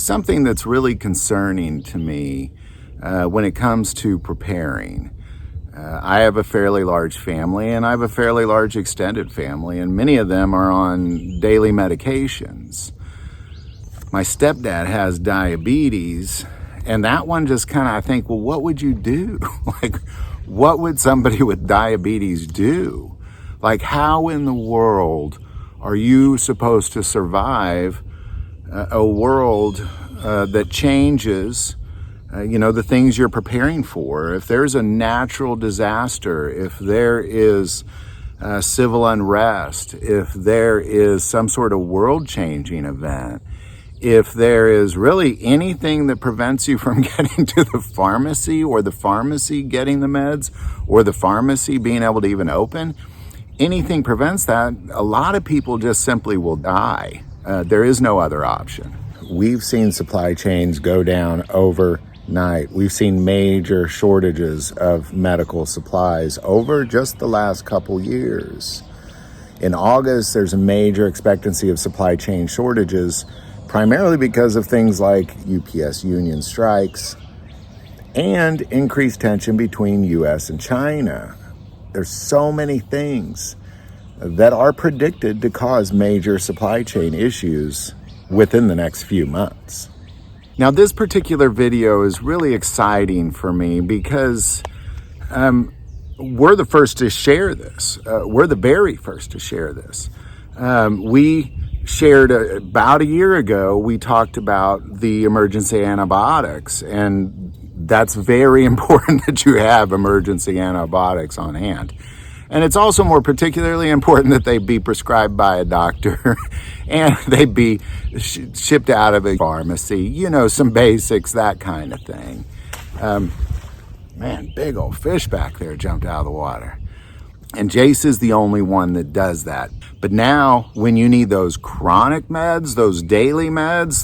something that's really concerning to me when it comes to preparing. I have a fairly large family, and I have a fairly large extended family, and many of them are on daily medications. My stepdad has diabetes, and that one just kind of, I think, well, what would you do? Like, what would somebody with diabetes do? Like, how in the world are you supposed to survive a world that changes the things you're preparing for? If there's a natural disaster, if there is civil unrest, if there is some sort of world-changing event, if there is really anything that prevents you from getting to the pharmacy, or the pharmacy getting the meds, or the pharmacy being able to even open, anything prevents that, a lot of people just simply will die. There is no other option. We've seen supply chains go down overnight. We've seen major shortages of medical supplies over just the last couple years. In August, there's a major expectancy of supply chain shortages, primarily because of things like UPS union strikes and increased tension between US and China. There's so many things that are predicted to cause major supply chain issues within the next few months. Now, this particular video is really exciting for me because we're the first to share this. We're the very first to share this. We shared about a year ago, we talked about the emergency antibiotics, and that's very important that you have emergency antibiotics on hand. And it's also more particularly important that they be prescribed by a doctor and they be shipped out of a pharmacy, some basics, that kind of thing. Man, big old fish back there jumped out of the water. And Jace is the only one that does that. But now, when you need those chronic meds, those daily meds,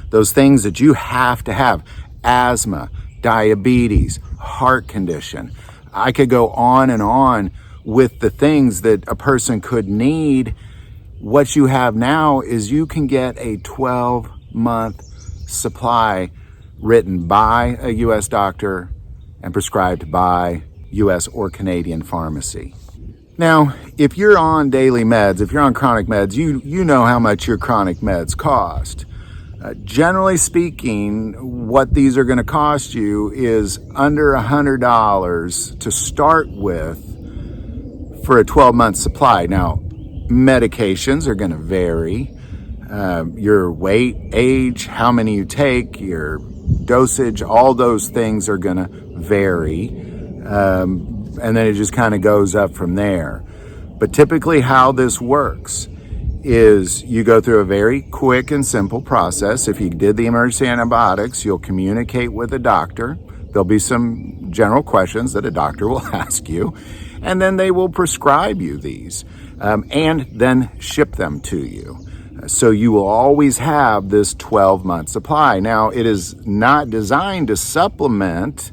those things that you have to have, asthma, diabetes, heart condition, I could go on and on with the things that a person could need. What you have now is you can get a 12-month supply written by a U.S. doctor and prescribed by U.S. or Canadian pharmacy. Now, if you're on daily meds, if you're on chronic meds, you know how much your chronic meds cost. Generally speaking, what these are going to cost you is under $100 to start with for a 12-month supply. Now, medications are going to vary. Your weight, age, how many you take, your dosage, all those things are going to vary. And then it just kind of goes up from there. But typically how this works is you go through a very quick and simple process. If you did the emergency antibiotics, you'll communicate with a doctor. There'll be some general questions that a doctor will ask you, and then they will prescribe you these and then ship them to you. So you will always have this 12-month supply. Now, it is not designed to supplement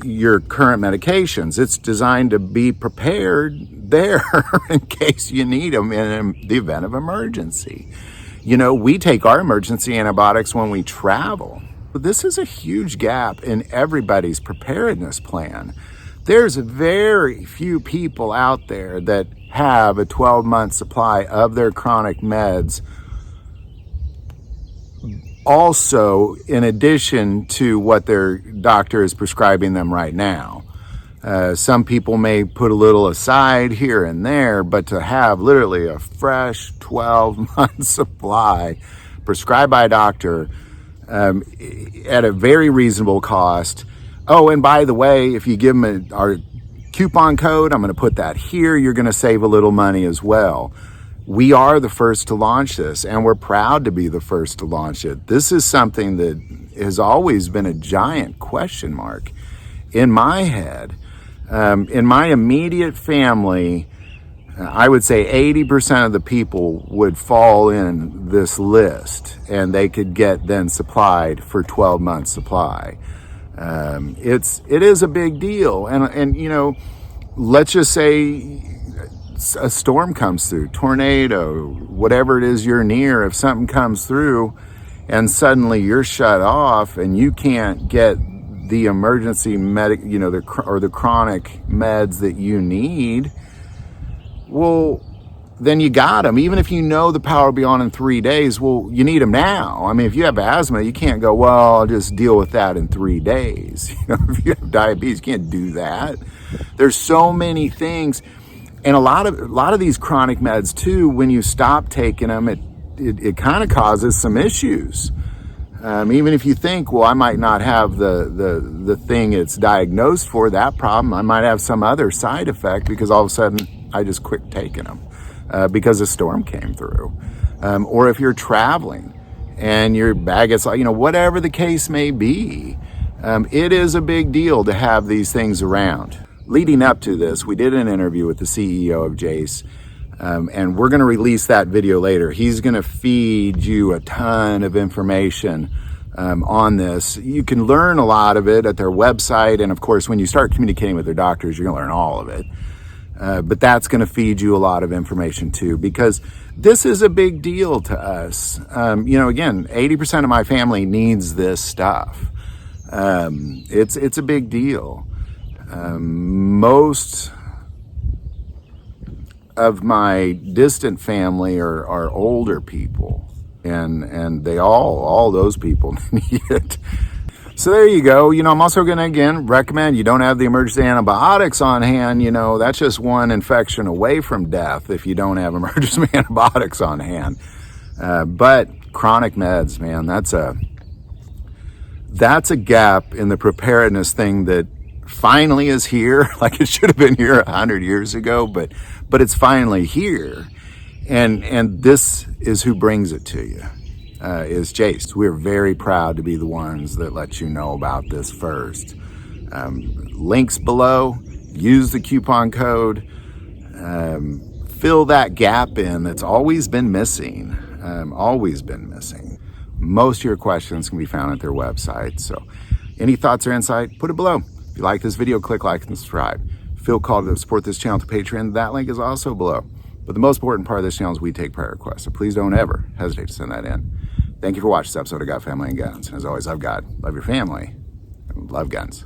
your current medications. It's designed to be prepared there in case you need them in the event of emergency. We take our emergency antibiotics when we travel. This is a huge gap in everybody's preparedness plan. There's very few people out there that have a 12-month supply of their chronic meds, also in addition to what their doctor is prescribing them right now. Some people may put a little aside here and there, but to have literally a fresh 12-month supply prescribed by a doctor at a very reasonable cost. Oh, and by the way, if you give them our coupon code, I'm going to put that here, you're going to save a little money as well. We are the first to launch this, and we're proud to be the first to launch it. This is something that has always been a giant question mark in my head. In my immediate family, I would say 80% of the people would fall in this list, and they could get then supplied for 12 months supply. It is a big deal. And let's just say a storm comes through, tornado, whatever it is you're near, if something comes through and suddenly you're shut off and you can't get the emergency the chronic meds that you need, well, then you got them. Even if you know the power will be on in 3 days, well, you need them now. I mean, if you have asthma, you can't go, well, I'll just deal with that in 3 days. If you have diabetes, you can't do that. There's so many things. And a lot of these chronic meds too, when you stop taking them, it kind of causes some issues. Even if you think, well, I might not have the thing it's diagnosed for, that problem, I might have some other side effect because all of a sudden I just quit taking them because a storm came through. Or if you're traveling and your bag gets, whatever the case may be, it is a big deal to have these things around. Leading up to this, we did an interview with the CEO of Jace, and we're going to release that video later. He's going to feed you a ton of information on this. You can learn a lot of it at their website, and of course, when you start communicating with their doctors, you're going to learn all of it. But that's going to feed you a lot of information too, because this is a big deal to us. Again, 80% of my family needs this stuff. It's a big deal. Most of my distant family are older people, and they all those people need it. So there you go. I'm also going to, again, recommend you don't have the emergency antibiotics on hand. That's just one infection away from death if you don't have emergency antibiotics on hand. But chronic meds, man, that's a gap in the preparedness thing that finally is here. Like it should have been here 100 years ago, but it's finally here. And this is who brings it to you. Is Jace. We're very proud to be the ones that let you know about this first. Links below, use the coupon code, fill that gap in that's always been missing, Most of your questions can be found at their website. So any thoughts or insight, put it below. If you like this video, click like and subscribe. Feel called to support this channel to Patreon. That link is also below. But the most important part of this channel is we take prayer requests. So please don't ever hesitate to send that in. Thank you for watching this episode of God, Family, and Guns. And as always, love God, love your family, and love guns.